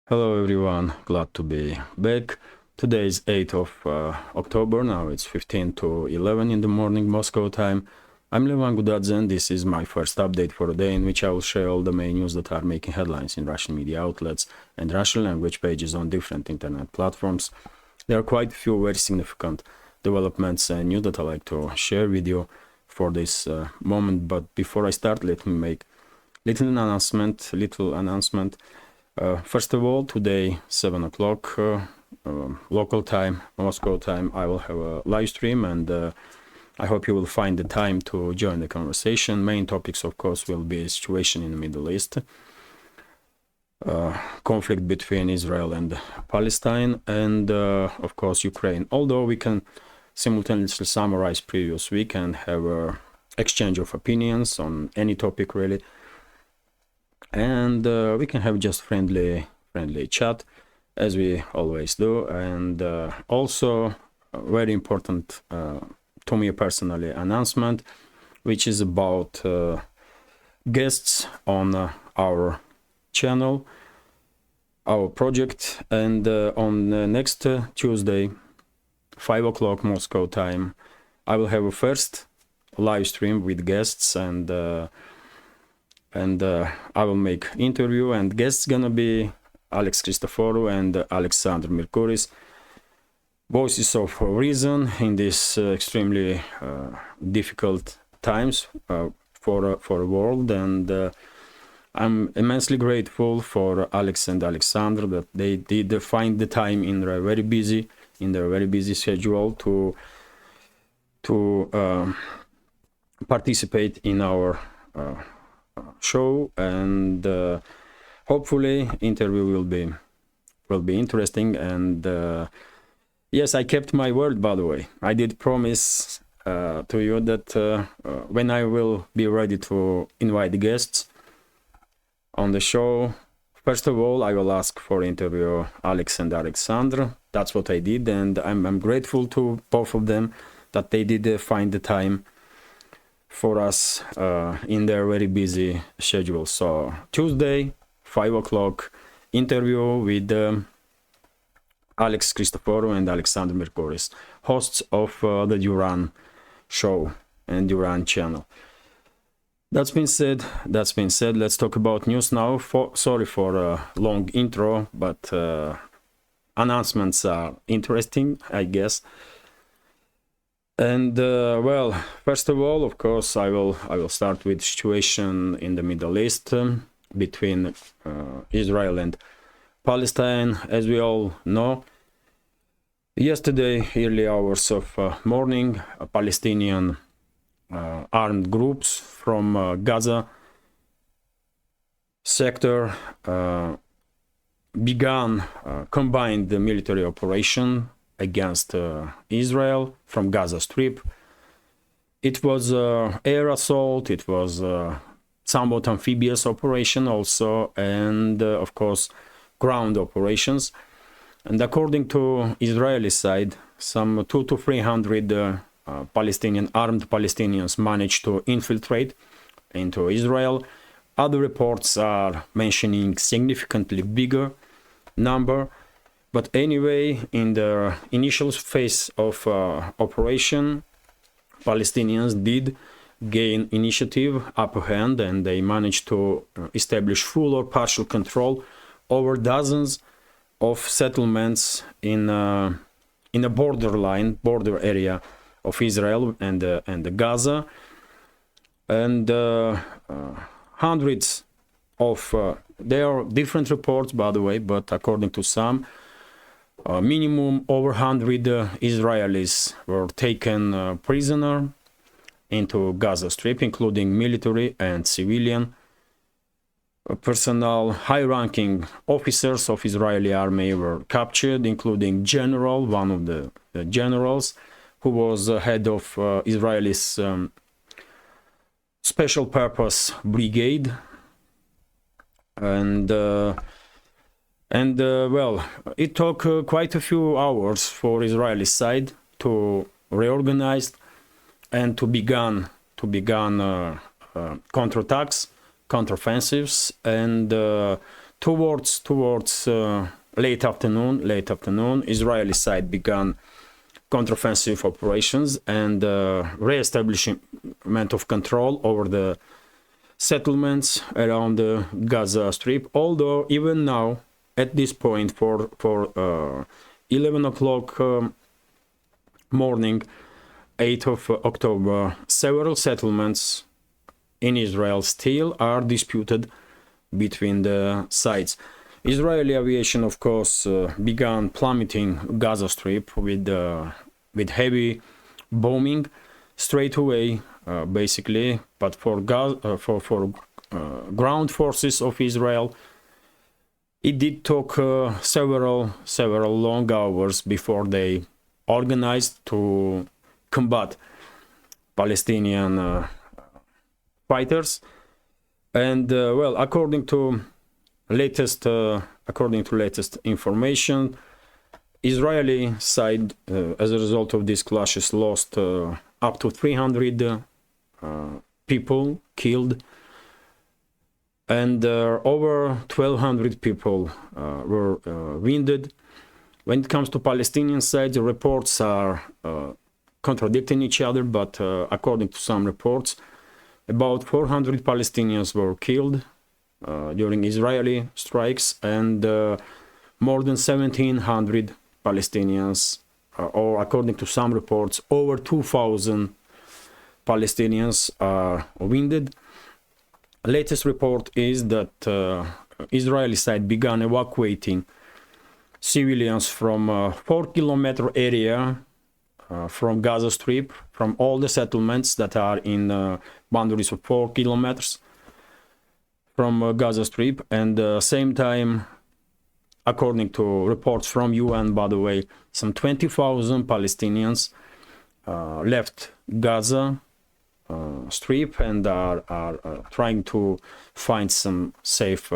Hello everyone, glad to be back. Today is 8th of October, now it's 15 to 11 in the morning Moscow time. I'm Levan Gudadze and this is my first update for the day in which I will share all the main news that are making headlines in Russian media outlets and Russian language pages on different internet platforms. There are quite a few very significant developments and news that I like to share with you for this moment, but before I start, let me make little announcement. First of all, today 7 o'clock local time, Moscow time, I will have a live stream, and I hope you will find the time to join the conversation. Main topics, of course, will be situation in the Middle East, conflict between Israel and Palestine, and of course Ukraine. Although we can simultaneously summarize previous week and have a exchange of opinions on any topic really. And we can have just friendly chat as we always do. And also very important to me personally announcement, which is about guests on our channel, our project. And on next Tuesday 5 o'clock Moscow time, I will have a first live stream with guests, and I will make interview, and guests gonna be Alex Christoforou and Alexander Merkuris, voices of reason in these extremely difficult times for the world. And I'm immensely grateful for Alex and Alexander that they did find the time in their very busy schedule to participate in our show, and hopefully interview will be interesting. And yes, I kept my word, by the way. I did promise to you that when I will be ready to invite guests on the show, first of all I will ask for interview Alex and Alexander. That's what I did, and I'm grateful to both of them that they did find the time for us in their very busy schedule. So Tuesday 5 o'clock interview with Alex Christoforou and Alexander Merkuris, hosts of the Duran show and Duran channel. That's been said, let's talk about news now. Sorry for a long intro, but announcements are interesting, I guess. And well, first of all, of course, I will start with situation in the Middle East between Israel and Palestine. As we all know, yesterday, early hours of morning, Palestinian armed groups from Gaza sector began combined military operation against Israel from Gaza Strip. It was air assault, it was somewhat amphibious operation also, and of course ground operations. And according to Israeli side, some 200 to 300 armed Palestinians managed to infiltrate into Israel. Other reports are mentioning significantly bigger number. But anyway, in the initial phase of operation, Palestinians did gain initiative, upper hand, and they managed to establish full or partial control over dozens of settlements in a border area of Israel and Gaza, and hundreds of there are different reports, by the way, but according to some, minimum over 100 Israelis were taken prisoner into Gaza Strip, including military and civilian personnel. High-ranking officers of Israeli army were captured, including general, one of the generals, who was head of Israelis special purpose brigade. And well, it took quite a few hours for Israeli side to reorganize and to begin counterattacks, counteroffensives, and towards late afternoon, Israeli side began counteroffensive operations and re-establishment of control over the settlements around the Gaza Strip. Although even now, at this point, for 11 o'clock morning, 8th of October, several settlements in Israel still are disputed between the sides. Israeli aviation, of course, began plummeting Gaza Strip with heavy bombing straight away, basically. But for ground forces of Israel, it did take several long hours before they organized to combat Palestinian fighters. And well, according to latest information, Israeli side, as a result of these clashes, lost up to 300 people killed, and over 1,200 people were wounded. When it comes to Palestinian side, the reports are contradicting each other, but according to some reports, about 400 Palestinians were killed during Israeli strikes, and more than 1,700 Palestinians, or according to some reports, over 2,000 Palestinians are wounded. Latest report is that Israeli side began evacuating civilians from a 4-kilometer area from Gaza Strip, from all the settlements that are in boundaries of 4 kilometers from Gaza Strip. And same time, according to reports from UN, by the way, some 20,000 Palestinians left Gaza Strip and are trying to find some safe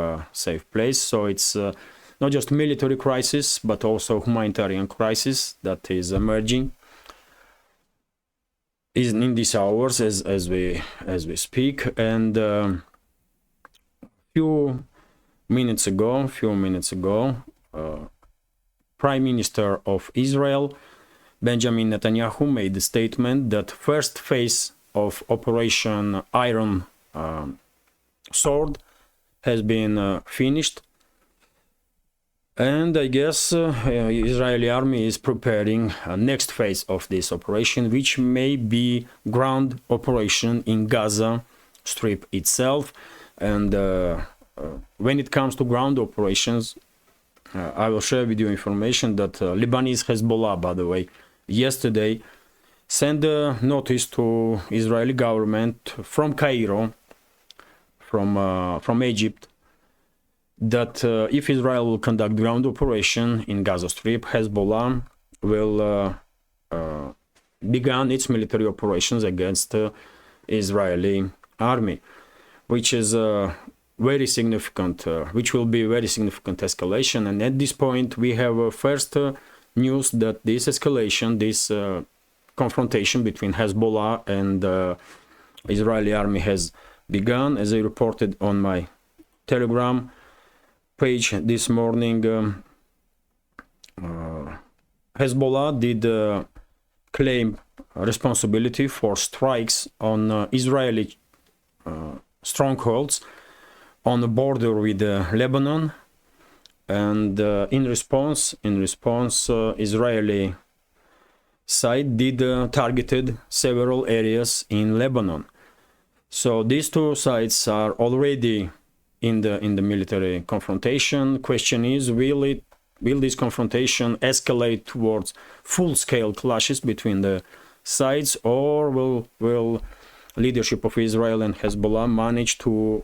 place. So it's not just military crisis, but also humanitarian crisis that is emerging in these hours as we speak. And few minutes ago, Prime Minister of Israel Benjamin Netanyahu made a statement that first phase of Operation Iron Sword has been finished, and I guess Israeli army is preparing a next phase of this operation, which may be ground operation in Gaza Strip itself. And when it comes to ground operations, I will share with you information that Lebanese Hezbollah, by the way, yesterday sent a notice to Israeli government from Cairo, from Egypt, that if Israel will conduct ground operation in Gaza Strip, Hezbollah will begin its military operations against Israeli army, which is very significant, which will be very significant escalation. And at this point, we have first news that this escalation, this confrontation between Hezbollah and Israeli army has begun. As I reported on my Telegram page this morning, Hezbollah did claim responsibility for strikes on Israeli strongholds on the border with Lebanon, and in response, Israeli side did targeted several areas in Lebanon. So these two sides are already in the military confrontation. Question is, will this confrontation escalate towards full-scale clashes between the sides, or will leadership of Israel and Hezbollah manage to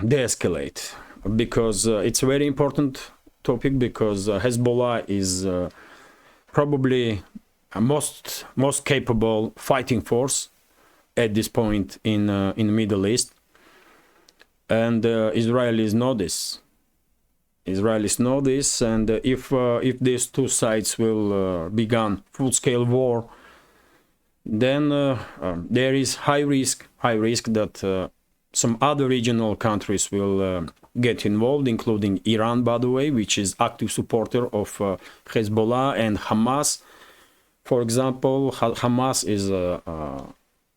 de-escalate? Because it's a very important topic, because Hezbollah is probably a most capable fighting force at this point in the Middle East, and Israelis know this. And if these two sides will begin full-scale war, then there is high risk that some other regional countries will get involved, including Iran, by the way, which is active supporter of Hezbollah and Hamas. For example, Hamas is a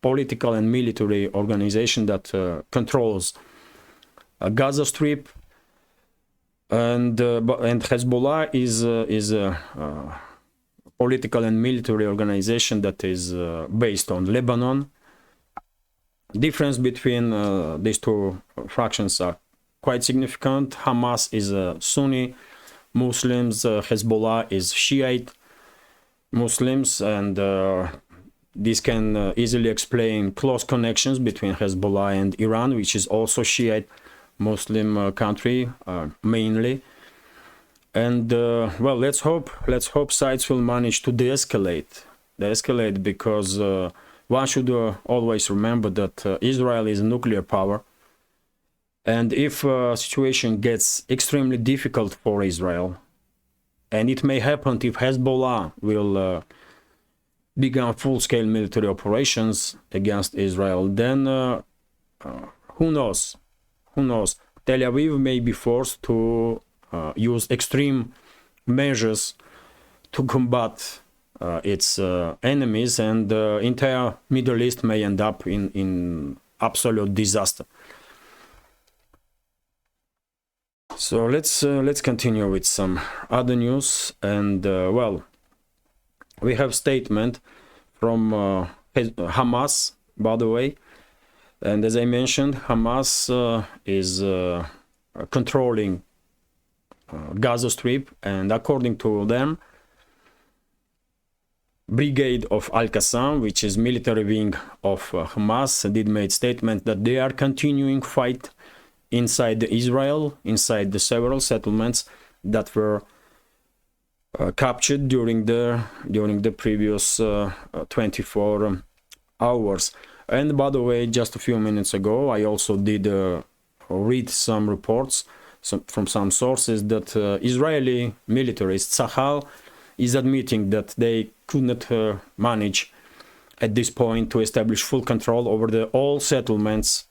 political and military organization that controls Gaza Strip, and Hezbollah is a political and military organization that is based on Lebanon. Difference between these two fractions are quite significant. Hamas is Sunni Muslims, Hezbollah is Shiite Muslims, and this can easily explain close connections between Hezbollah and Iran, which is also Shiite Muslim country mainly. And well, let's hope sides will manage to de-escalate, because one should always remember that Israel is a nuclear power, and if a situation gets extremely difficult for Israel, and it may happen if Hezbollah will begin full-scale military operations against Israel, then who knows? Tel Aviv may be forced to use extreme measures to combat its enemies, and the entire Middle East may end up in absolute disaster. So let's continue with some other news, and well, we have statement from Hamas, by the way, and as I mentioned, Hamas is controlling Gaza Strip, and according to them, Brigade of Al-Qassam, which is military wing of Hamas, did make statement that they are continuing fight inside Israel, inside the several settlements that were captured during the previous 24 hours. And by the way, just a few minutes ago, I also did read some reports from some sources that Israeli militarists, Tzahal, is admitting that they could not manage at this point to establish full control over all settlements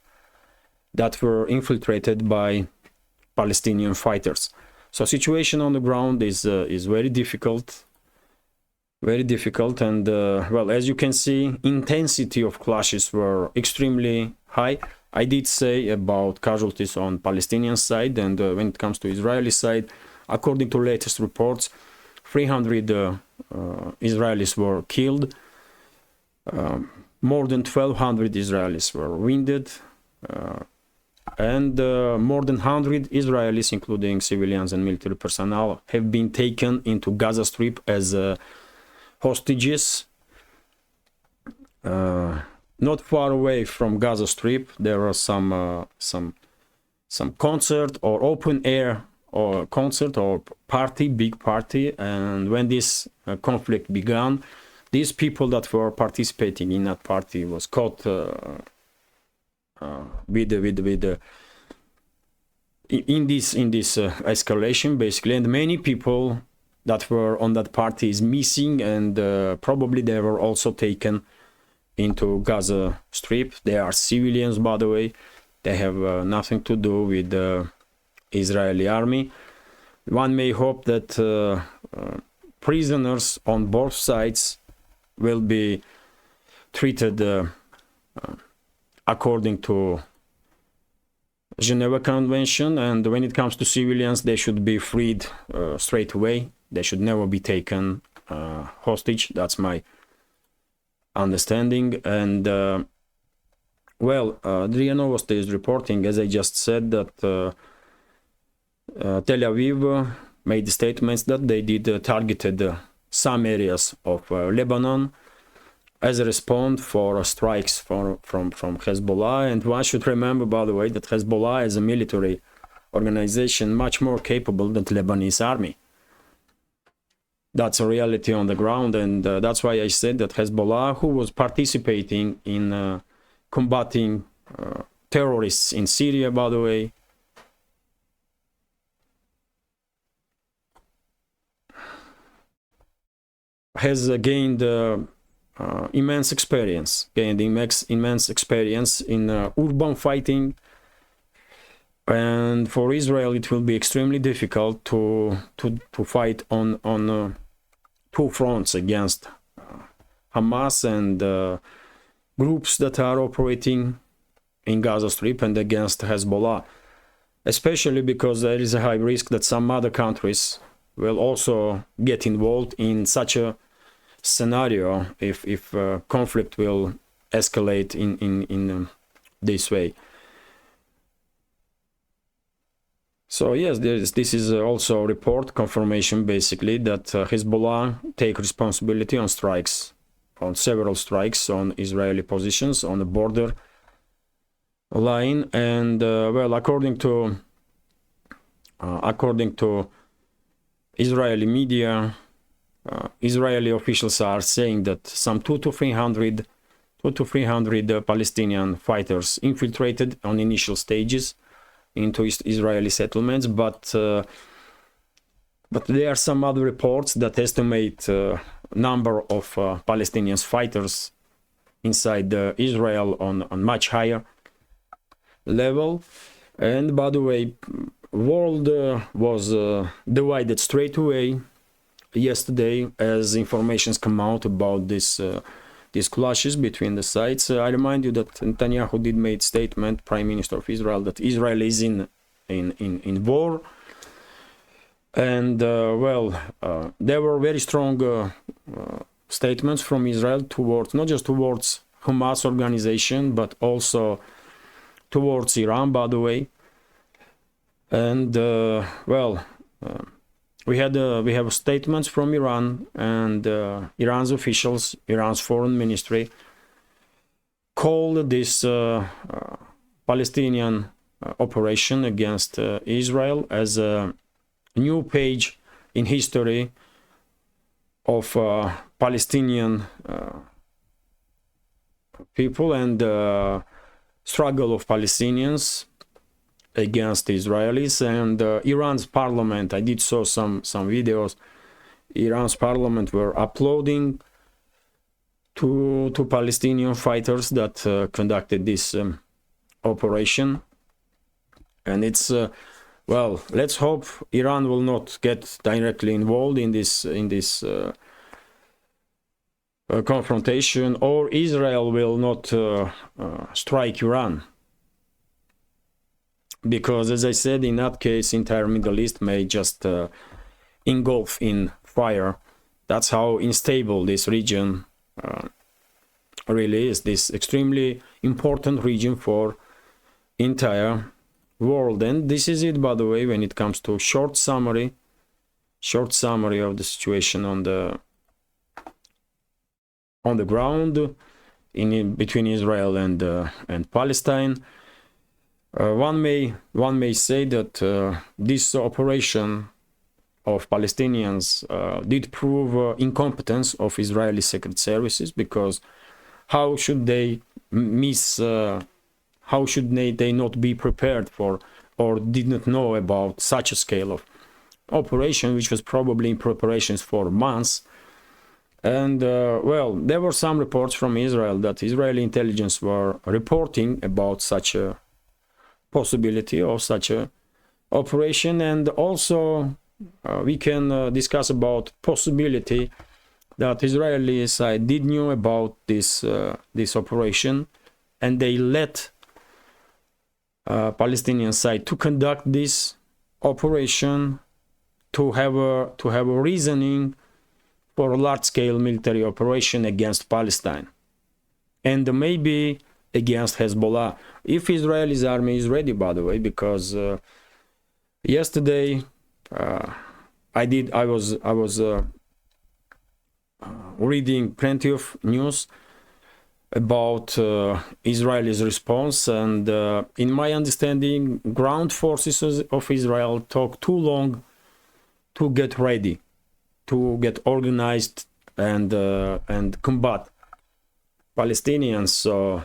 that were infiltrated by Palestinian fighters. So situation on the ground is very difficult, and well, as you can see, intensity of clashes were extremely high. I did say about casualties on Palestinian side, and when it comes to Israeli side, according to latest reports, 300 Israelis were killed, more than 1,200 Israelis were wounded, and more than 100 Israelis, including civilians and military personnel, have been taken into Gaza Strip as hostages. Not far away from Gaza Strip, there are some concert or open air or concert or party, big party, and when this conflict began, these people that were participating in that party was caught in this escalation, basically, and many people that were on that party is missing, and probably they were also taken into Gaza Strip. They are civilians, by the way. They have nothing to do with the Israeli army. One may hope that prisoners on both sides will be treated according to Geneva Convention, and when it comes to civilians, they should be freed straight away. They should never be taken hostage. That's my understanding. And well, Ria Novosti is reporting, as I just said, that Tel Aviv made statements that they did targeted some areas of Lebanon as a response for strikes from Hezbollah. And one should remember, by the way, that Hezbollah is a military organization much more capable than the Lebanese army. That's a reality on the ground, and that's why I said that Hezbollah, who was participating in combating terrorists in Syria, by the way, has gained immense experience, gained immense experience in urban fighting, and for Israel it will be extremely difficult to fight on two fronts against Hamas and groups that are operating in Gaza Strip and against Hezbollah, especially because there is a high risk that some other countries will also get involved in such a scenario if conflict will escalate in this way. So yes, this is also a report confirmation basically that Hezbollah take responsibility on strikes, on several strikes on Israeli positions on the border line, and well, according to Israeli media, Israeli officials are saying that some 200 to 300 Palestinian fighters infiltrated on initial stages into Israeli settlements, but there are some other reports that estimate number of Palestinian fighters inside Israel on much higher level. And by the way, world was divided straight away yesterday as informations come out about these clashes between the sides. I remind you that Netanyahu did make statement, Prime Minister of Israel, that Israel is in war, and well, there were very strong statements from Israel towards, not just towards Hamas organization, but also towards Iran, by the way. And well, we have statements from Iran, and Iran's officials, Iran's foreign ministry, called this Palestinian operation against Israel as a new page in history of Palestinian people and struggle of Palestinians against Israelis. And Iran's parliament, I did saw some videos, Iran's parliament were applauding to Palestinian fighters that conducted this operation. And it's well, let's hope Iran will not get directly involved in this confrontation, or Israel will not strike Iran. Because, as I said, in that case, entire Middle East may just engulf in fire. That's how unstable this region really is. This extremely important region for entire world. And this is it, by the way, when it comes to short summary of the situation on the ground in between Israel and Palestine. One may say that this operation of Palestinians did prove incompetence of Israeli secret services, because how should they they not be prepared for, or did not know about such a scale of operation, which was probably in preparations for months. And well, there were some reports from Israel that Israeli intelligence were reporting about such a possibility of such a operation. And also we can discuss about possibility that Israeli side did know about this operation, and they let Palestinian side to conduct this operation to have a reasoning for a large-scale military operation against Palestine, and maybe against Hezbollah, if Israel's army is ready, by the way. Because yesterday I was reading plenty of news about Israel's response, and in my understanding, ground forces of Israel took too long to get ready, to get organized and combat Palestinians. So,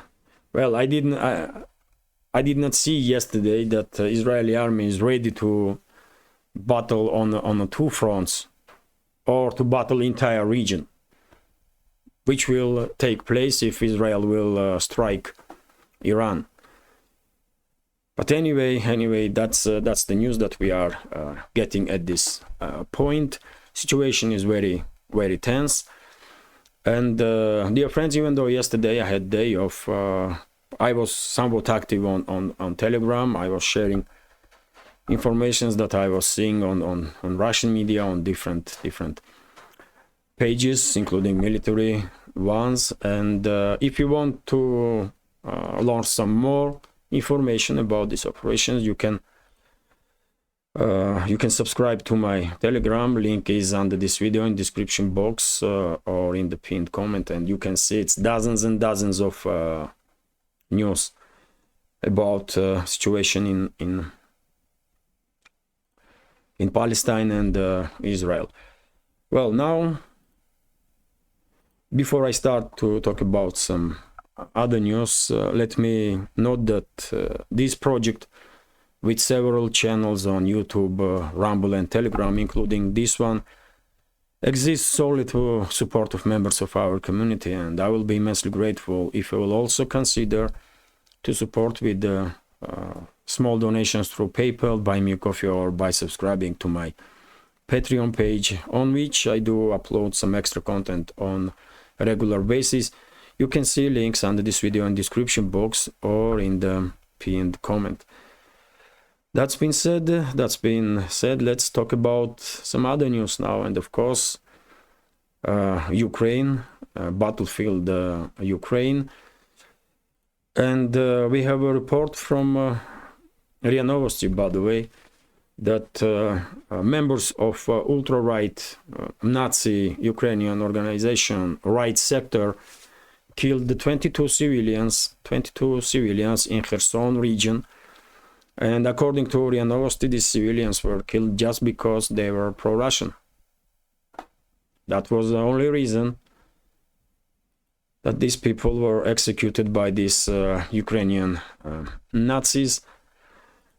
well, I did not see yesterday that Israeli army is ready to battle on two fronts, or to battle entire region. which will take place if Israel will strike Iran. But anyway, that's the news that we are getting at this point. Situation is very, very tense. And dear friends, even though yesterday I had day off, I was somewhat active on Telegram. I was sharing informations that I was seeing on Russian media, on different pages, including military ones. And if you want to learn some more information about these operations, you can subscribe to my Telegram. Link is under this video in description box or in the pinned comment, and you can see it's dozens and dozens of news about situation in Palestine and Israel. Well, now, before I start to talk about some other news, let me note that this project, with several channels on YouTube, Rumble and Telegram, including this one, exists solely to support of members of our community, and I will be immensely grateful if you will also consider to support with small donations through PayPal, Buy Me a Coffee, or by subscribing to my Patreon page, on which I do upload some extra content on a regular basis. You can see links under this video in description box or in the pinned comment. That's been said, let's talk about some other news now. And of course, Ukraine, battlefield Ukraine. And we have a report from RIA Novosti, by the way, that members of ultra-right Nazi Ukrainian organization Right Sector killed 22 civilians in Kherson region. And according to RIA Novosti, these civilians were killed just because they were pro-Russian. That was the only reason that these people were executed by these Ukrainian Nazis.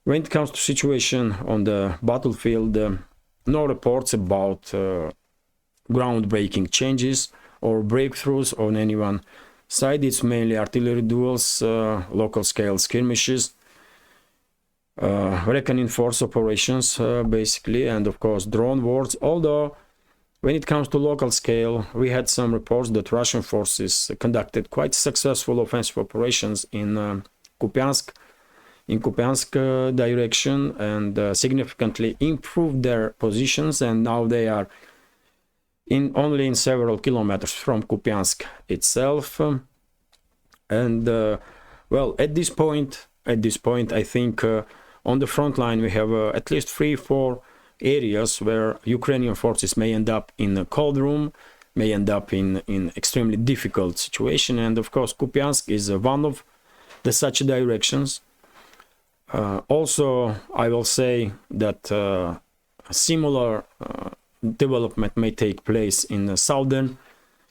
When it comes to situation on the battlefield, no reports about groundbreaking changes or breakthroughs on anyone's side. It's mainly artillery duels, local scale skirmishes, reckoning force operations, basically, and of course drone wars. Although when it comes to local scale, we had some reports that Russian forces conducted quite successful offensive operations in Kupiansk direction, and significantly improved their positions, and now they are only in several kilometers from Kupiansk itself. And well, at this point, I think on the front line we have at least 3-4 areas where Ukrainian forces may end up in a cold room, may end up in extremely difficult situation. And of course, Kupiansk is one of the such directions. Also, I will say that a similar development may take place in the southern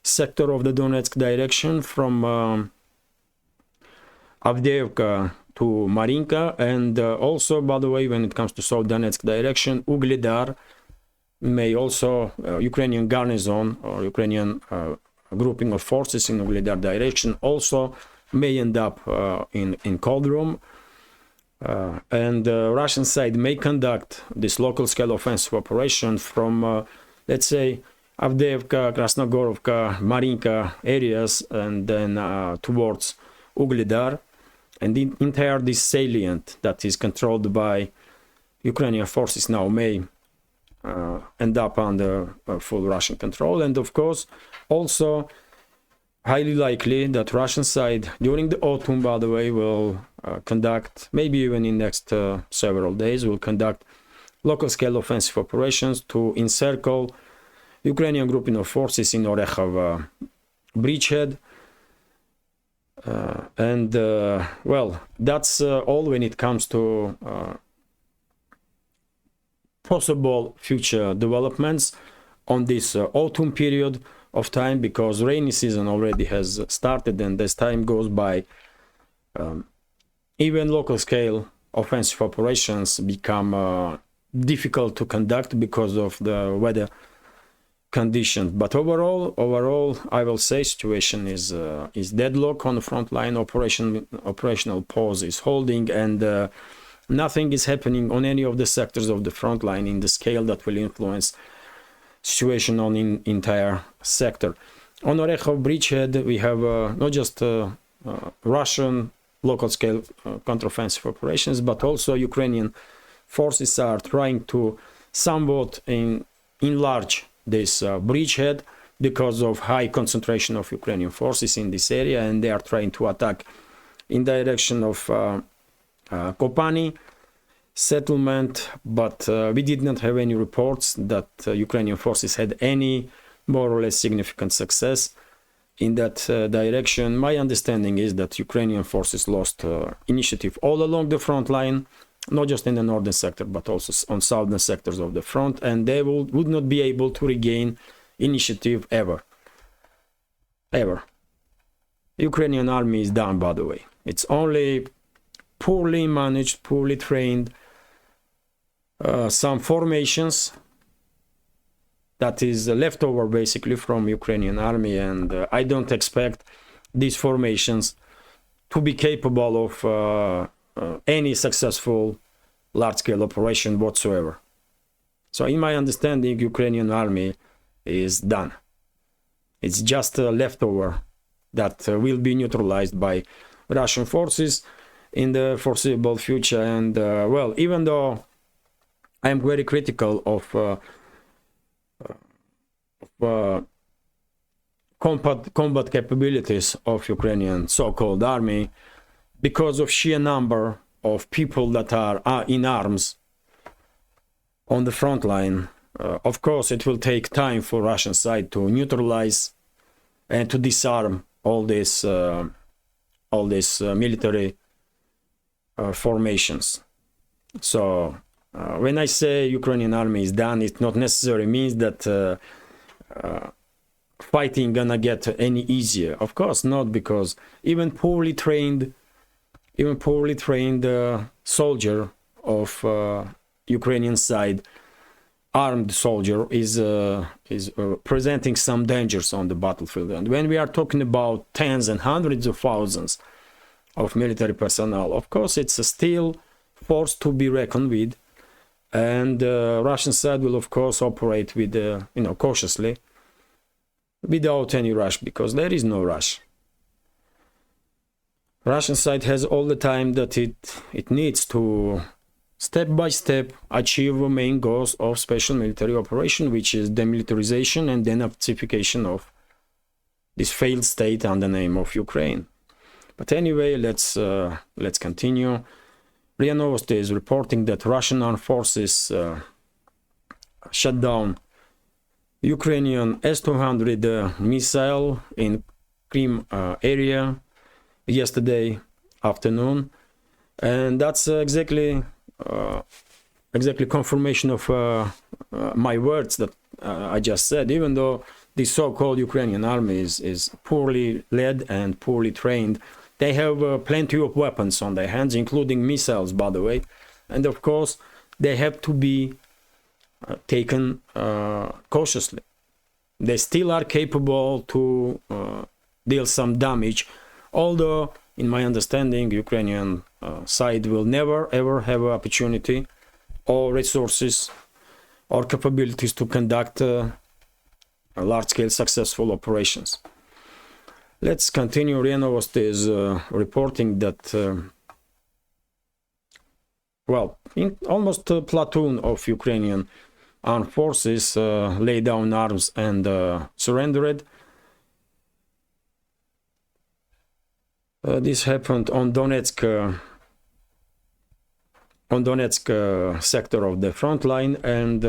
sector of the Donetsk direction, from Avdiivka to Marinka, and also, by the way, when it comes to South Donetsk direction, Ugledar may also, Ukrainian garrison or Ukrainian grouping of forces in Ugledar direction also may end up in cold room. And the Russian side may conduct this local scale offensive operation from, let's say, Avdiivka, Krasnogorovka, Marinka areas, and then towards Ugledar. And the entire this salient that is controlled by Ukrainian forces now may end up under full Russian control. And of course, also highly likely that Russian side during the autumn, by the way, will conduct, maybe even in next several days, will conduct local scale offensive operations to encircle Ukrainian grouping of forces in Orekhov bridgehead. Well, that's all when it comes to possible future developments on this autumn period of time, because rainy season already has started, and as time goes by, even local scale offensive operations become difficult to conduct because of the weather conditions. But overall, I will say situation is deadlock on the front line. Operational pause is holding, and nothing is happening on any of the sectors of the front line in the scale that will influence situation on entire sector. On Orekhov bridgehead, we have not just Russian local scale counteroffensive operations, but also Ukrainian forces are trying to somewhat enlarge this bridgehead because of high concentration of Ukrainian forces in this area, and they are trying to attack in direction of Kopani settlement, but we did not have any reports that Ukrainian forces had any more or less significant success in that direction. My understanding is that Ukrainian forces lost initiative all along the front line, not just in the northern sector, but also on southern sectors of the front, and they would not be able to regain initiative ever. Ukrainian army is done, by the way. It's only poorly managed, poorly trained, some formations that is leftover basically from Ukrainian army, and I don't expect these formations to be capable of any successful large-scale operation whatsoever. So in my understanding, Ukrainian army is done. It's just a leftover that will be neutralized by Russian forces in the foreseeable future. And well, even though I am very critical of combat capabilities of Ukrainian so-called army, because of sheer number of people that are in arms on the front line, of course it will take time for Russian side to neutralize and to disarm all these military formations. So when I say Ukrainian army is done, it not necessarily means that fighting gonna get any easier. Of course not, because even poorly trained soldier of Ukrainian side, armed soldier, is presenting some dangers on the battlefield. And when we are talking about tens and hundreds of thousands of military personnel, of course it's a still force to be reckoned with, and Russian side will of course operate with cautiously, without any rush, because there is no rush. Russian side has all the time that it needs to step by step achieve the main goals of special military operation, which is demilitarization and denazification of this failed state under the name of Ukraine. But anyway, let's continue. RIA Novosti is reporting that Russian armed forces shut down Ukrainian S-200 missile in Kyiv area yesterday afternoon, and that's exactly confirmation of my words that I just said. Even though the so-called Ukrainian army is poorly led and poorly trained, they have plenty of weapons on their hands, including missiles, by the way, and of course they have to be taken cautiously. They still are capable to deal some damage, although in my understanding Ukrainian side will never ever have an opportunity or resources or capabilities to conduct large-scale successful operations. Let's continue. RIA Novosti is reporting that almost a platoon of Ukrainian armed forces laid down arms and surrendered. This happened on Donetsk sector of the front line, and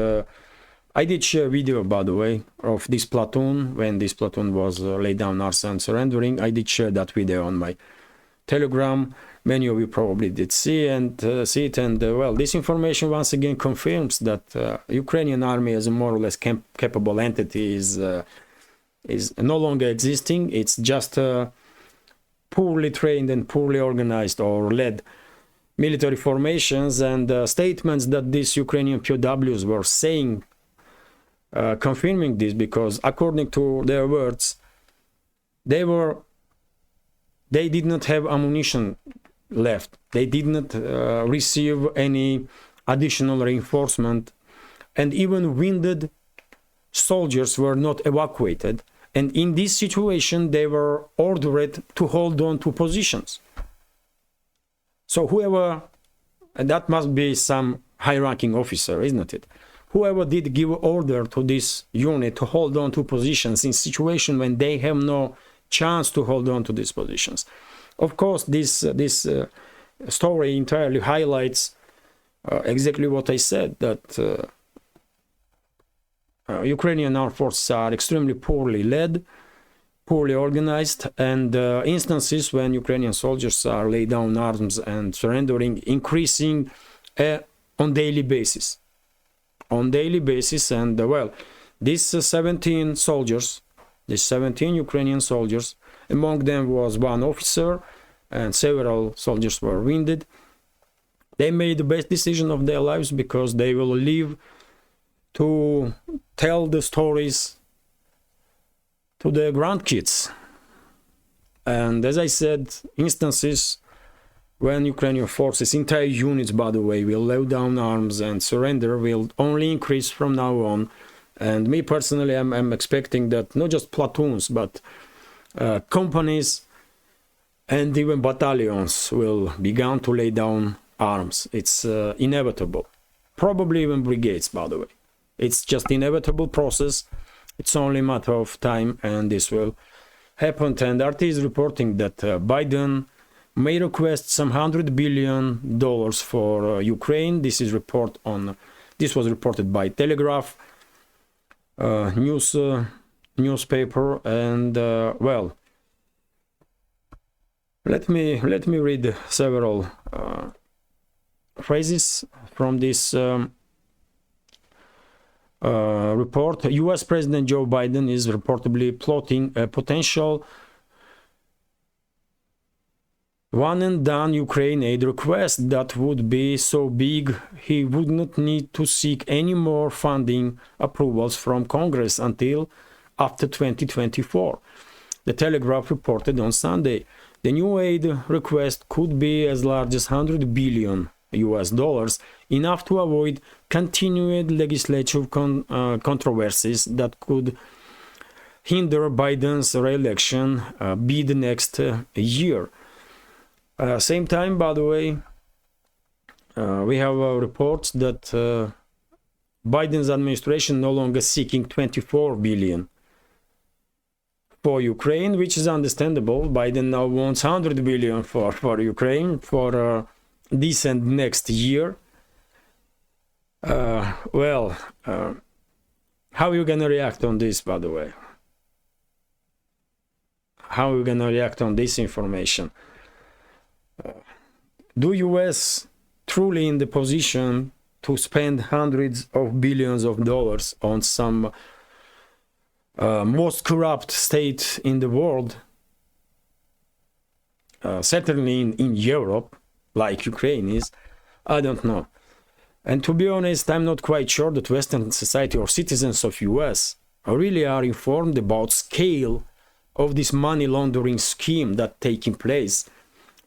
I did share a video, by the way, of this platoon when this platoon was laid down arms and surrendering. I did share that video on my Telegram. Many of you probably did see it, and well, this information once again confirms that Ukrainian army as a more or less capable entity is no longer existing. It's just poorly trained and poorly organized or led military formations, and statements that these Ukrainian POWs were saying confirming this, because according to their words, they did not have ammunition left. They did not receive any additional reinforcement, and even wounded soldiers were not evacuated. And in this situation, they were ordered to hold on to positions. So whoever, and that must be some high-ranking officer, isn't it? Whoever did give order to this unit to hold on to positions in situation when they have no chance to hold on to these positions. Of course, this story entirely highlights exactly what I said, that Ukrainian armed forces are extremely poorly led, poorly organized, and instances when Ukrainian soldiers are laying down arms and surrendering, increasing on daily basis. And well, these 17 soldiers, these 17 Ukrainian soldiers, among them was one officer, and several soldiers were wounded. They made the best decision of their lives, because they will live to tell the stories to their grandkids. And as I said, instances when Ukrainian forces, entire units, by the way, will lay down arms and surrender will only increase from now on. And me personally, I'm expecting that not just platoons, but companies and even battalions will begin to lay down arms. It's inevitable. Probably even brigades, by the way. It's just inevitable process. It's only a matter of time, and this will happen. And RT is reporting that Biden may request some $100 billion for Ukraine. This was reported by Telegraph newspaper. And well, let me read several phrases from this report. US President Joe Biden is reportedly plotting a potential one-and-done Ukraine aid request that would be so big he would not need to seek any more funding approvals from Congress until after 2024. The Telegraph reported on Sunday. The new aid request could be as large as $100 billion, enough to avoid continued legislative controversies that could hinder Biden's re-election bid next year. Same time, by the way, we have reports that Biden's administration no longer seeking $24 billion for Ukraine, which is understandable. Biden now wants $100 billion for Ukraine for this and next year. Well, how are you going to react on this, by the way? How are you going to react on this information? Do US truly in the position to spend hundreds of billions of dollars on some most corrupt state in the world, certainly in Europe, like Ukraine is? I don't know. And to be honest, I'm not quite sure that Western society or citizens of US really are informed about scale of this money laundering scheme that taking place.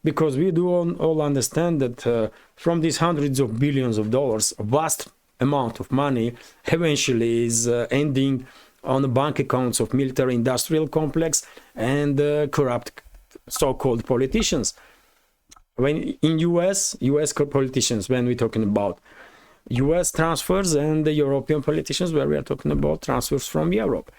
Because we do all understand that from these hundreds of billions of dollars, a vast amount of money eventually is ending on the bank accounts of military-industrial complex and corrupt so-called politicians. When in US politicians, when we're talking about US transfers, and the European politicians, where we are talking about transfers from Europe.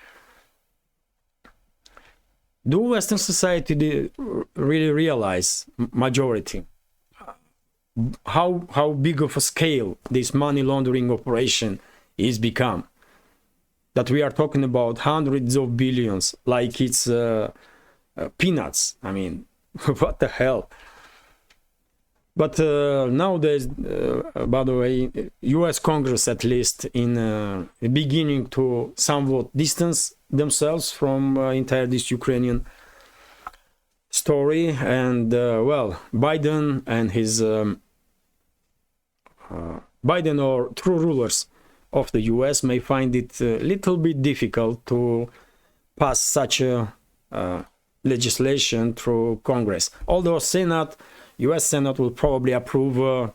Do Western society really realize, majority, how big of a scale this money laundering operation is become? That we are talking about hundreds of billions, like it's peanuts. I mean, what the hell? But nowadays, by the way, US Congress at least in beginning to somewhat distance themselves from entire this Ukrainian story. And well, Biden and his Biden or true rulers of the US may find it a little bit difficult to pass such a legislation through Congress. Although US Senate will probably approve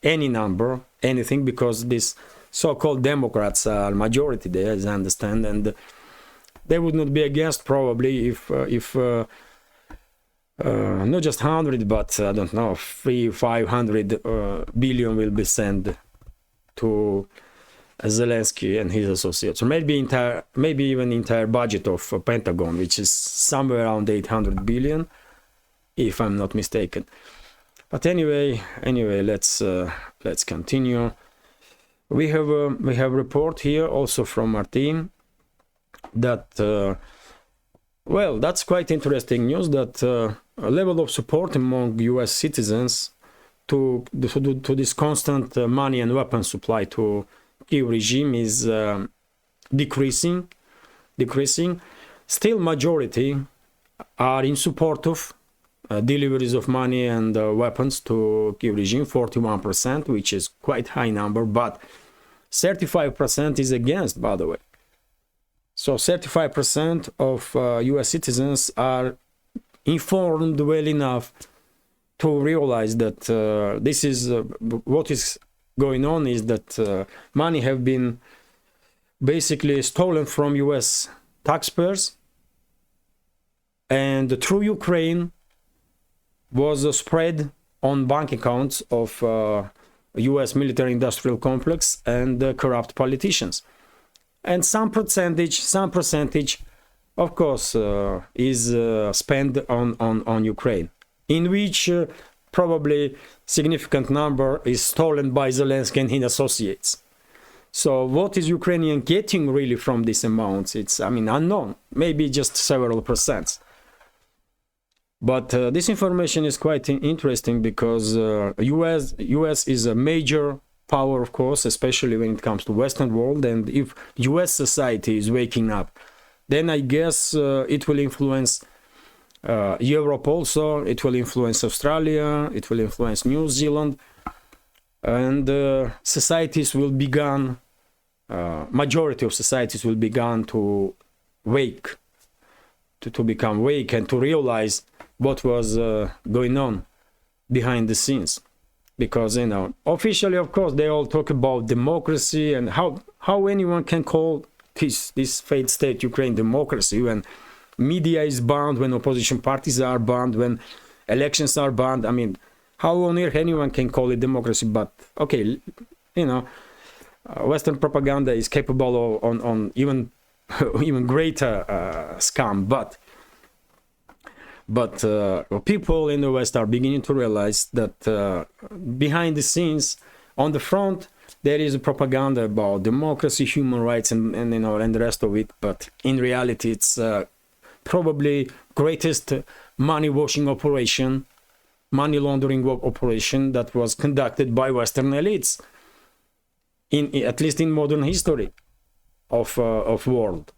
any number, anything, because these so-called Democrats are majority there, as I understand, and they would not be against probably if not just 100, but I don't know, 500 billion will be sent to Zelensky and his associates, or maybe even entire budget of Pentagon, which is somewhere around 800 billion, if I'm not mistaken. But anyway, let's continue. We have a report here also from our team that well, that's quite interesting news, that a level of support among US citizens to this constant money and weapon supply to Kyiv regime is decreasing. Still, majority are in support of deliveries of money and weapons to Kyiv regime, 41%, which is quite high number, but 35% is against, by the way. So 35% of US citizens are informed well enough to realize that this is what is going on, is that money have been basically stolen from US taxpayers, and through Ukraine was spread on bank accounts of US military industrial complex and corrupt politicians. And some percentage, of course, is spent on Ukraine, in which probably significant number is stolen by Zelensky and his associates. So what is Ukrainian getting really from these amounts? It's, I mean, unknown, maybe just several percents. But this information is quite interesting because US is a major power, of course, especially when it comes to Western world. And if US society is waking up, then I guess it will influence Europe also, it will influence Australia, it will influence New Zealand, and societies will begin, majority of societies will begin to wake, to become wake and to realize what was going on behind the scenes. Because, you know, officially, of course, they all talk about democracy and how anyone can call this failed state Ukraine democracy when media is banned, when opposition parties are banned, when elections are banned. I mean, how on earth anyone can call it democracy? But okay, you know, Western propaganda is capable of on even greater scam. But people in the West are beginning to realize that behind the scenes, on the front, there is a propaganda about democracy, human rights, and you know, and the rest of it. But in reality, it's probably greatest money washing operation, money laundering operation that was conducted by Western elites, at least in modern history of world.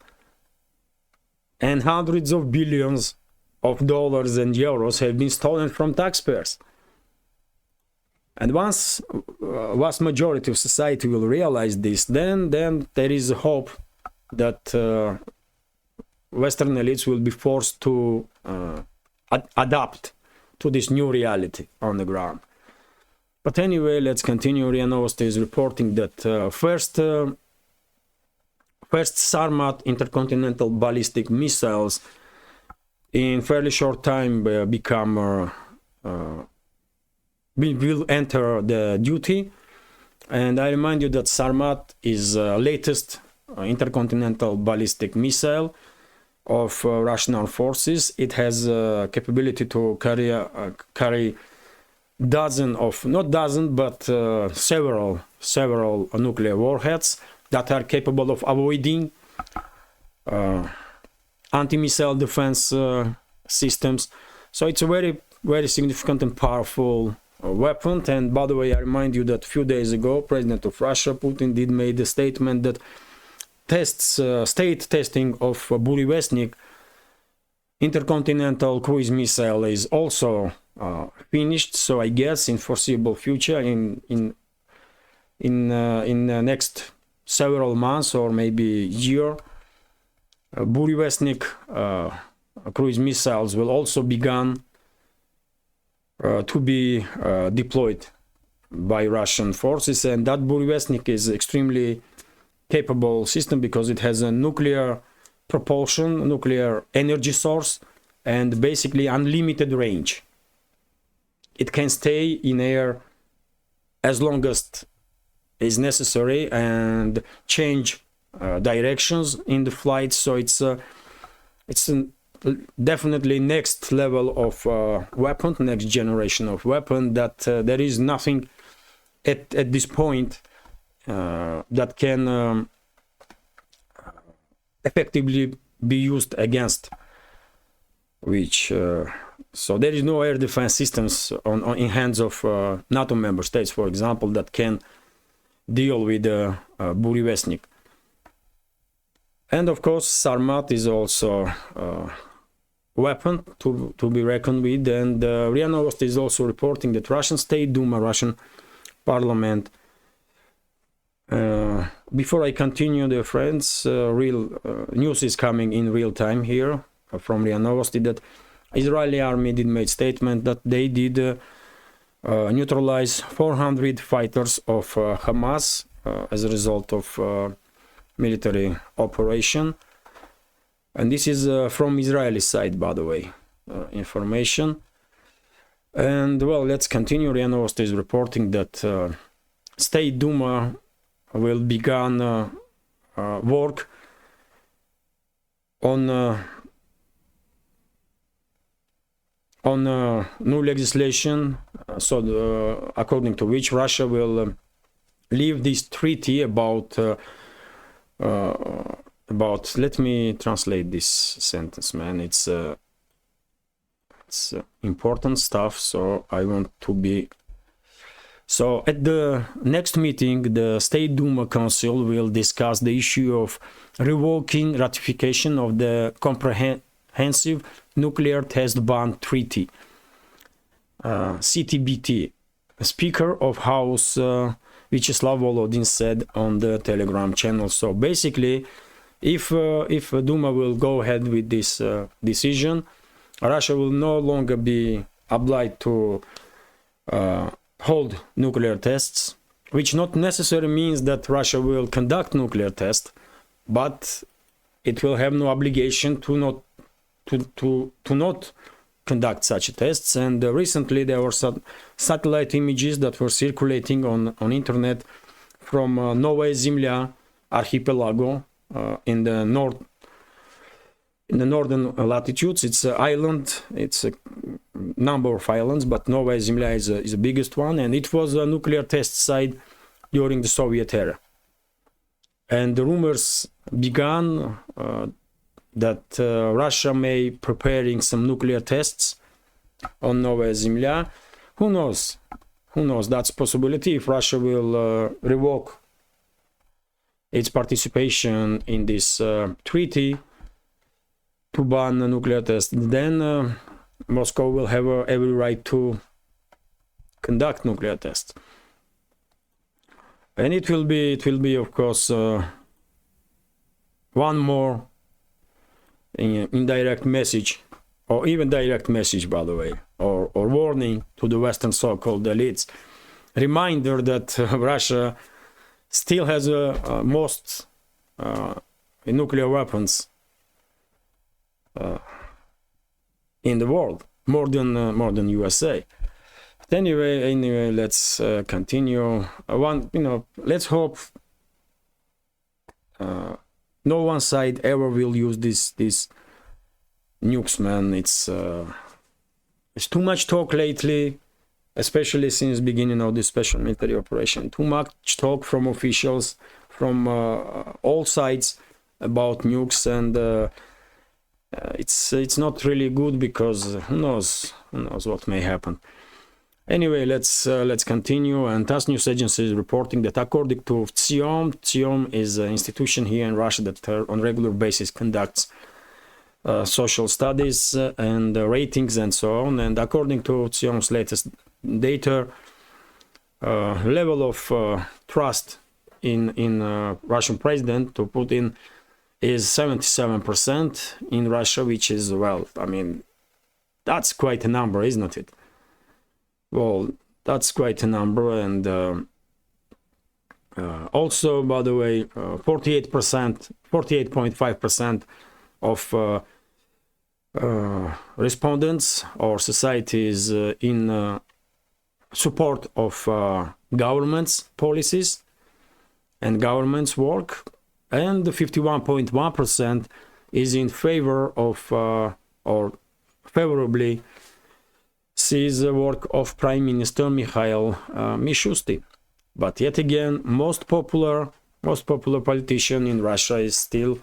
And hundreds of billions of dollars and euros have been stolen from taxpayers. And once vast majority of society will realize this, then there is a hope that Western elites will be forced to adapt to this new reality on the ground. But anyway, let's continue. RIA Novosti is reporting that first Sarmat intercontinental ballistic missiles in fairly short time will enter the duty. And I remind you that Sarmat is latest intercontinental ballistic missile of Russian armed forces. It has capability to carry several nuclear warheads that are capable of avoiding anti-missile defense systems. So it's a very, very significant and powerful weapon. And by the way, I remind you that a few days ago, President of Russia, Putin, did made a statement that state testing of Burevestnik intercontinental cruise missile is also finished. So I guess in foreseeable future, in the next several months or maybe year, Burevestnik cruise missiles will also begin to be deployed by Russian forces, and that Burevestnik is extremely capable system because it has a nuclear propulsion, nuclear energy source, and basically unlimited range. It can stay in air as long as is necessary and change directions in the flight. So it's definitely next level of weapon, next generation of weapon that there is nothing at this point that can effectively be used against which. So there is no air defense systems in hands of NATO member states, for example, that can deal with Burevestnik. And of course, Sarmat is also a weapon to be reckoned with. And RIA Novosti is also reporting that Russian State Duma, Russian Parliament. Before I continue, dear friends, real news is coming in real time here from RIA Novosti that Israeli army did make statement that they did neutralize 400 fighters of Hamas as a result of military operation. And this is from Israeli side, by the way, information. And well, let's continue. RIA Novosti is reporting that State Duma will begin work on new legislation, according to which Russia will leave this treaty about let me translate this sentence, man. It's important stuff, so I want to be. So at the next meeting, the State Duma Council will discuss the issue of revoking ratification of the Comprehensive Nuclear Test Ban Treaty, CTBT. Speaker of House Vyacheslav Volodin said on the Telegram channel. So basically, if Duma will go ahead with this decision, Russia will no longer be obliged to hold nuclear tests, which not necessarily means that Russia will conduct nuclear tests, but it will have no obligation to not conduct such tests. And recently there were some satellite images that were circulating on internet from Novaya Zemlya archipelago in the northern latitudes. It's an island. It's a number of islands, but Novaya Zemlya is the biggest one, and it was a nuclear test site during the Soviet era. And the rumors began that Russia may preparing some nuclear tests on Novaya Zemlya. Who knows? Who knows? That's a possibility. If Russia will revoke its participation in this treaty to ban the nuclear tests, then Moscow will have every right to conduct nuclear tests. And it will be of course one more indirect message, or even direct message, by the way, or warning to the Western so-called elites. Reminder that Russia still has most nuclear weapons in the world, more than USA. But anyway, let's continue. Let's hope no one side ever will use this nukes, man. It's too much talk lately, especially since beginning of this special military operation. Too much talk from officials from all sides about nukes, and it's not really good, because who knows what may happen. Anyway, let's continue. And TASS news agency is reporting that according to TSIOM is an institution here in Russia that on regular basis conducts social studies and ratings and so on. And according to TSIOM's latest data, level of trust in Russian president, to Putin, is 77% in Russia, which is, well, I mean, that's quite a number, isn't it? Well, that's quite a number. And also, by the way, 48.5% of respondents or societies in support of government's policies and government's work, and 51.1% is in favor of or favorably sees the work of Prime Minister Mikhail Mishustin. But yet again, most popular politician in Russia is still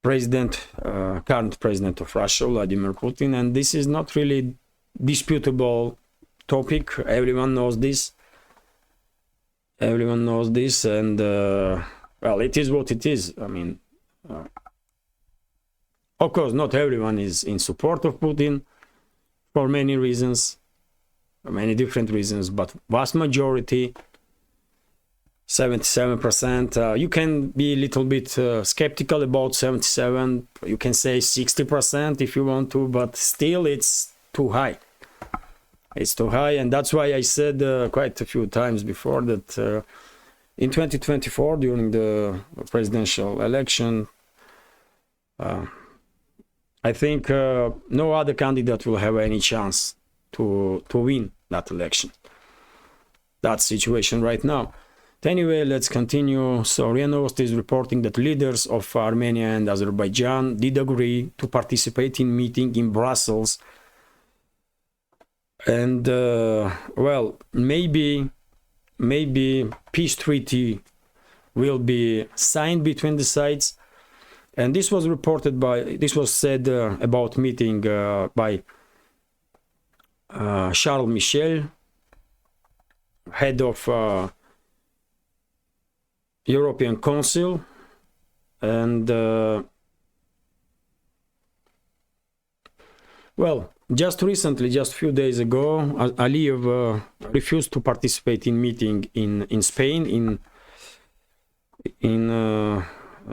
current president of Russia, Vladimir Putin, and this is not really disputable topic. Everyone knows this. Everyone knows this, and well, it is what it is. I mean, of course, not everyone is in support of Putin for many reasons, many different reasons, but vast majority, 77%. You can be a little bit skeptical about 77. You can say 60% if you want to, but still it's too high. It's too high, and that's why I said quite a few times before that in 2024, during the presidential election, I think no other candidate will have any chance to win that election. That's the situation right now. Anyway, let's continue. So RIA Novosti is reporting that leaders of Armenia and Azerbaijan did agree to participate in meeting in Brussels. And well, maybe peace treaty will be signed between the sides. And this was said about meeting by Charles Michel, head of European Council, and well, just recently, just a few days ago, Aliyev refused to participate in meeting in Spain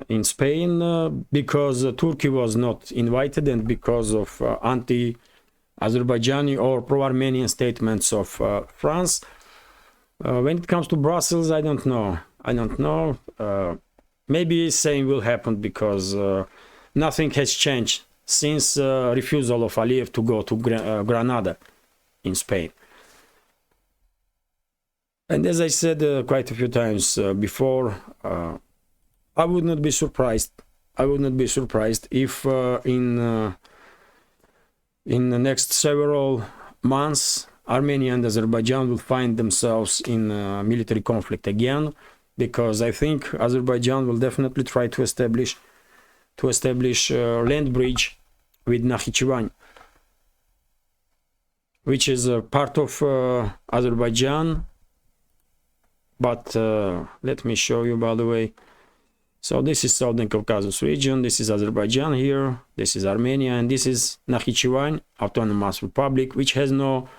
in Spain because Turkey was not invited, and because of anti-Azerbaijani or pro-Armenian statements of France. When it comes to Brussels, I don't know. Maybe same will happen because nothing has changed since refusal of Aliyev to go to Granada in Spain. And as I said quite a few times before, I would not be surprised. If in the next several months Armenia and Azerbaijan will find themselves in a military conflict again, because I think Azerbaijan will definitely try to establish a land bridge with Nakhchivan, which is a part of Azerbaijan. But let me show you, by the way. So this is Southern Caucasus region, this is Azerbaijan here, this is Armenia, and this is Nakhchivan Autonomous Republic, which has no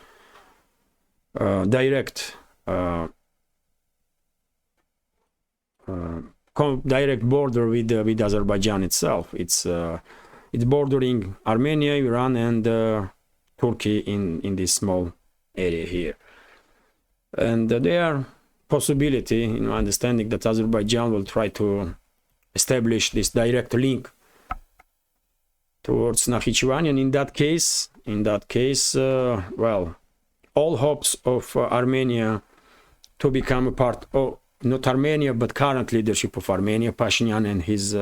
direct border with Azerbaijan itself. It's bordering Armenia, Iran, and Turkey in this small area here. And there are possibility, in my understanding, that Azerbaijan will try to establish this direct link towards Nakhchivan, and in that case, well, all hopes of Armenia to become a part of, not Armenia, but current leadership of Armenia, Pashinyan and his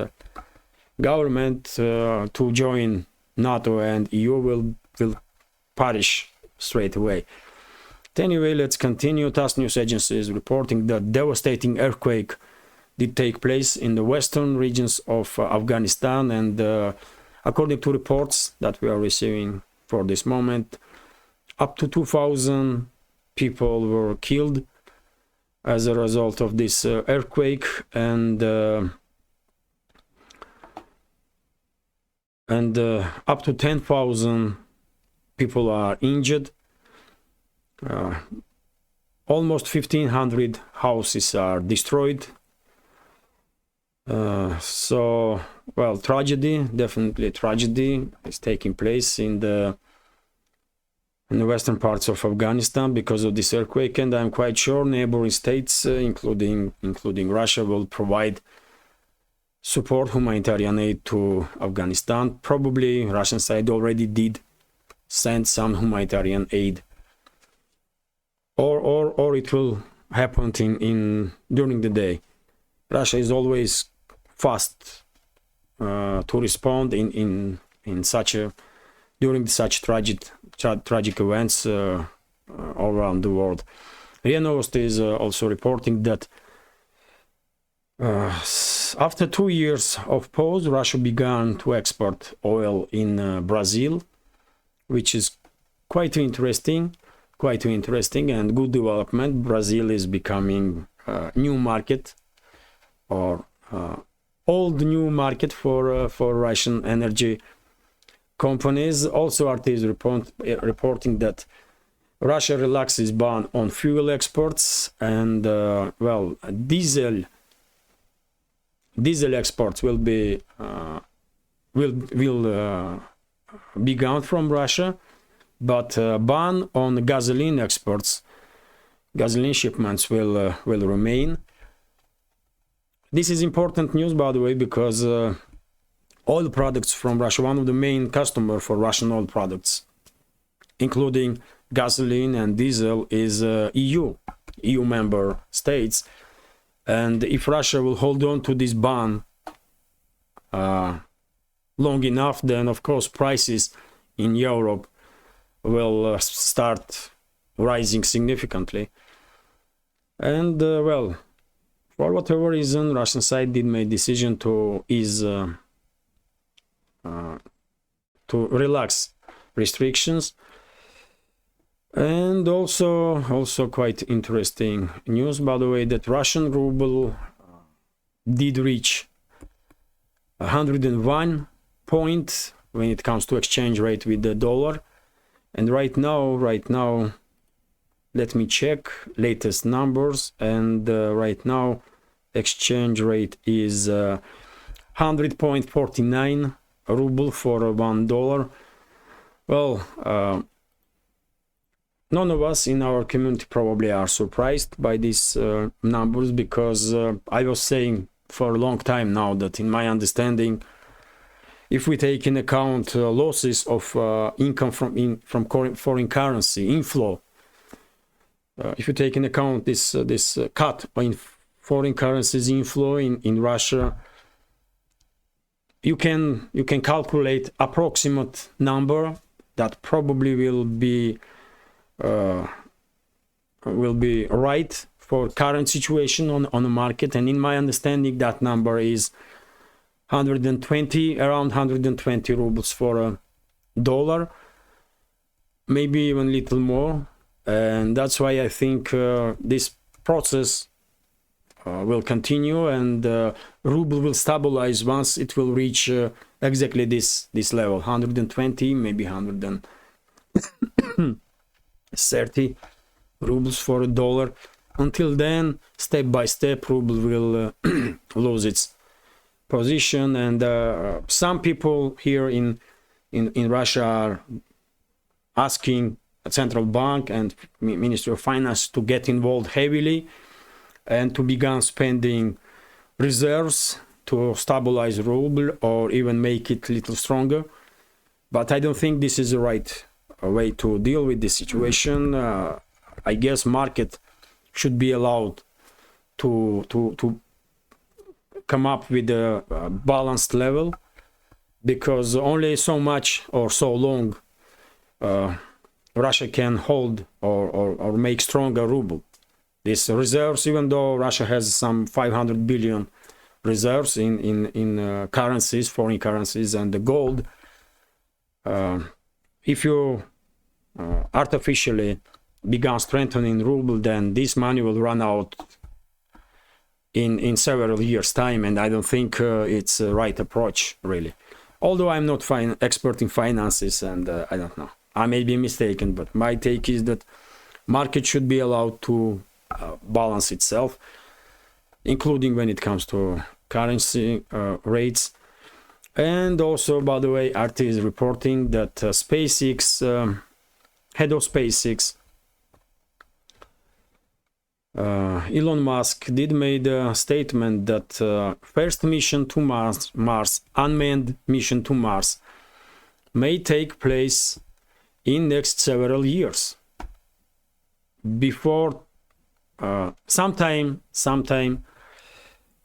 government, to join NATO and EU will perish straight away. Anyway, let's continue. TASS news agency is reporting that devastating earthquake did take place in the western regions of Afghanistan, and according to reports that we are receiving for this moment, up to 2,000 people were killed as a result of this earthquake, and up to 10,000 people are injured. almost 1,500 houses are destroyed. So, well, tragedy, definitely tragedy is taking place in the western parts of Afghanistan because of this earthquake, and I'm quite sure neighboring states, including Russia, will provide support, humanitarian aid to Afghanistan. Probably Russian side already did send some humanitarian aid, or it will happen during the day. Russia is always fast to respond in such a during such tragic events all around the world. RIA Novosti is also reporting that after 2 years of pause, Russia began to export oil in Brazil, which is quite interesting and good development. Brazil is becoming a new market, or old new market for Russian energy companies. Also, RT is reporting that Russia relaxes ban on fuel exports, and well, diesel exports will be gone from Russia, but ban on gasoline exports, gasoline shipments will remain. This is important news, by the way, because oil products from Russia, one of the main customers for Russian oil products, including gasoline and diesel, is EU member states. And if Russia will hold on to this ban long enough, then of course prices in Europe will start rising significantly. And well, for whatever reason, Russian side did make decision to relax restrictions. And also quite interesting news, by the way, that Russian ruble did reach 101 point when it comes to exchange rate with the dollar. And right now, let me check latest numbers, and right now exchange rate is 100.49 ruble for $1. Well, none of us in our community probably are surprised by these numbers, because I was saying for a long time now that, in my understanding, if we take in account losses of income from foreign currency inflow, if you take in account this cut in foreign currencies inflow in Russia, you can calculate approximate number that probably will be right for current situation on the market. And in my understanding, that number is around 120 rubles for a dollar, maybe even a little more. And that's why I think this process will continue, and ruble will stabilize once it will reach exactly this level, 120, maybe 130 rubles for a dollar. Until then, step by step, ruble will lose its position. And some people here in Russia are asking a central bank and Ministry of Finance to get involved heavily and to begin spending reserves to stabilize ruble or even make it a little stronger. But I don't think this is the right way to deal with this situation. I guess market should be allowed to come up with a balanced level, because only so much or so long Russia can hold or make stronger ruble. These reserves, even though Russia has some 500 billion reserves in currencies, foreign currencies, and the gold, if you artificially began strengthening ruble, then this money will run out in several years' time, and I don't think it's the right approach, really. Although I'm not expert in finances, and I don't know, I may be mistaken, but my take is that Market should be allowed to balance itself, including when it comes to currency rates. And also, by the way, RT is reporting that SpaceX, head of SpaceX, Elon Musk, did made a statement that first mission to Mars, unmanned mission to Mars, may take place in next several years, before sometime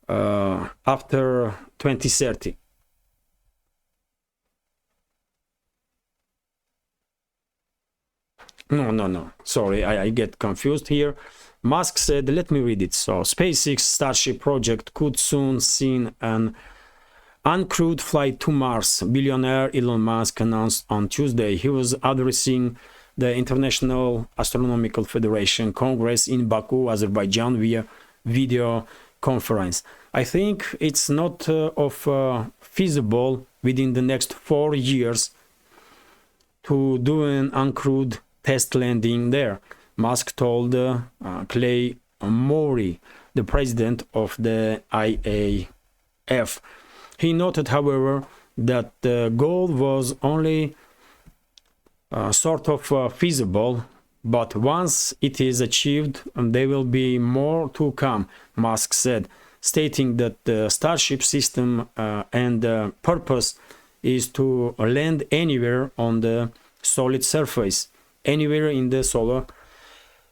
after 2030. No, sorry, I get confused here. Musk said, let me read it. So, SpaceX Starship project could soon see an uncrewed flight to Mars, billionaire Elon Musk announced on Tuesday. He was addressing the International Astronomical Federation Congress in Baku, Azerbaijan, via video conference. I think it's not feasible within the next 4 years to do an uncrewed test landing there, Musk told Clay Mori, the president of the IAF. He noted, however, that the goal was only sort of feasible, but once it is achieved, there will be more to come, Musk said, stating that the Starship system and purpose is to land anywhere on the solid surface, anywhere in the solar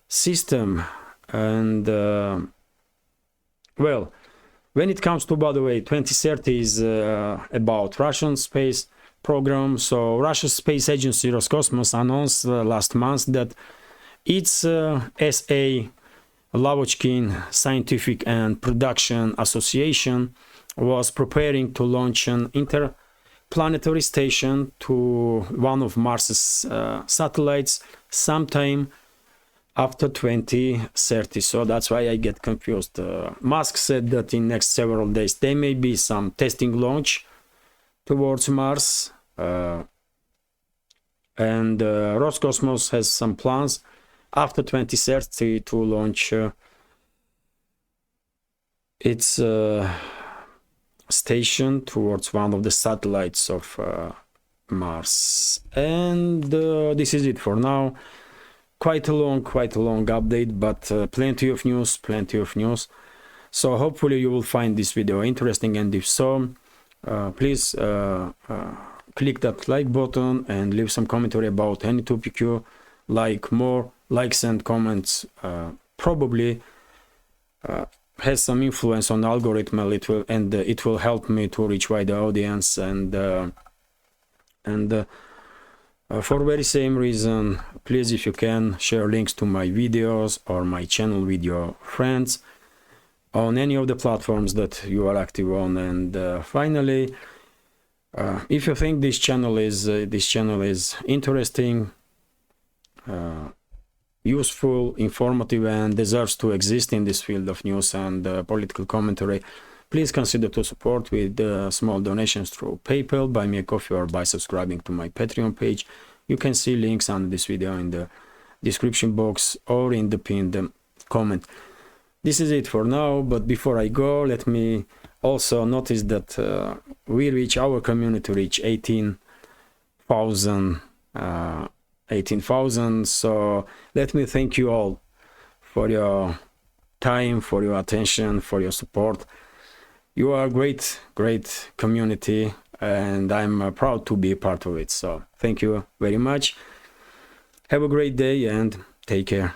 system. And well, when it comes to, by the way, 2030 is about Russian space program. So Russia's space agency Roscosmos announced last month that its SA Lavochkin Scientific and Production Association was preparing to launch an interplanetary station to one of Mars's satellites sometime after 2030. So that's why I get confused. Musk said that in next several days there may be some testing launch towards Mars, and Roscosmos has some plans after 2030 to launch its station towards one of the satellites of Mars. And this is it for now. Quite a long update, but plenty of news. So hopefully you will find this video interesting, and if so, please click that like button and leave some commentary about any topic you like. More likes and comments probably has some influence on the algorithm. It will help me to reach wider audience, and for very same reason, please, if you can, share links to my videos or my channel with your friends on any of the platforms that you are active on. And finally, if you think this channel is interesting, useful, informative, and deserves to exist in this field of news and political commentary, please consider to support with small donations through PayPal, Buy Me a Coffee, or by subscribing to my Patreon page. You can see links under this video in the description box or in the pinned comment. This is it for now, but before I go, let me also notice that our community reach 18,000. 18,000. So let me thank you all for your time, for your attention, for your support. You are a great community, and I'm proud to be a part of it. So thank you very much. Have a great day and take care.